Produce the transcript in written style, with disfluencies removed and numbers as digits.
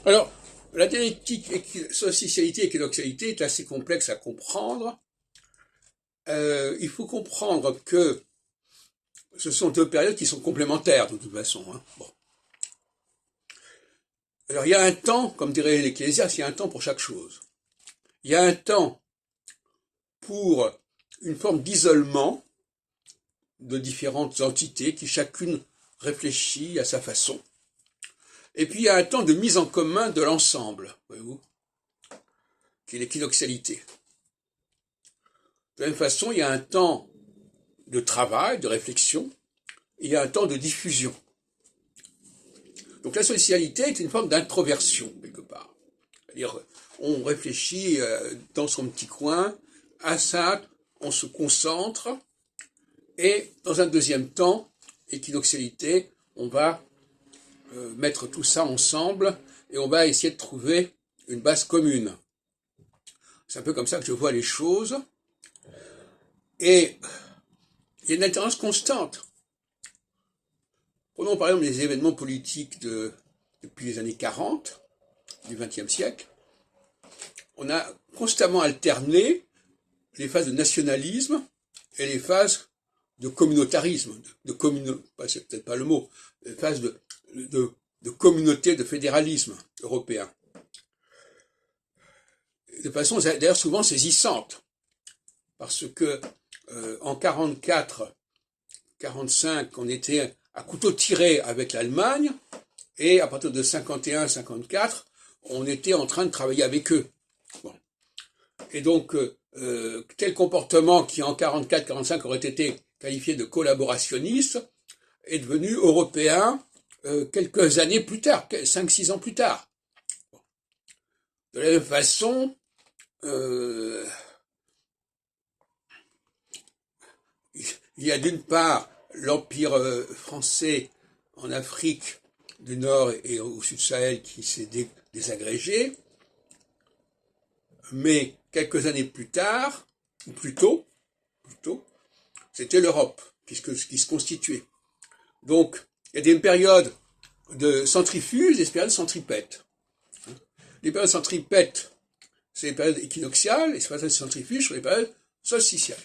Alors, la dialectique solsticialité et équinoxialité est assez complexe à comprendre. Il faut comprendre que ce sont deux périodes qui sont complémentaires de toute façon. Bon. Alors, il y a un temps, comme dirait l'Ecclésiaste, il y a un temps pour chaque chose. Il y a un temps pour une forme d'isolement de différentes entités qui chacune réfléchit à sa façon. Et puis il y a un temps de mise en commun de l'ensemble, voyez-vous, qui est l'équinoxialité. De la même façon, il y a un temps de travail, de réflexion, et il y a un temps de diffusion. Donc la socialité est une forme d'introversion, quelque part. C'est-à-dire, on réfléchit dans son petit coin, à ça, on se concentre, et dans un deuxième temps, équinoxialité, on va mettre tout ça ensemble, et on va essayer de trouver une base commune. C'est un peu comme ça que je vois les choses. Et il y a une alternance constante. Prenons par exemple les événements politiques depuis les années 40 du XXe siècle. On a constamment alterné les phases de nationalisme et les phases de communautarisme, c'est peut-être pas le mot, les phases de communauté, de fédéralisme européen. De façon d'ailleurs souvent saisissante, parce que en 44-45, on était à couteau tiré avec l'Allemagne, et à partir de 51-54, on était en train de travailler avec eux. Bon. Et donc, tel comportement qui en 44-45 aurait été qualifié de collaborationniste est devenu européen quelques années plus tard, 5-6 ans plus tard. Bon. De la même façon, il y a d'une part l'Empire français en Afrique du Nord et au Sud Sahel qui s'est désagrégé, mais quelques années plus tard, ou plus tôt, c'était l'Europe qui se constituait. Donc, il y a des périodes de centrifuges et des périodes centripètes. Les périodes centripètes, c'est les périodes équinoxiales, et les périodes centrifuges sont les périodes solsticiales.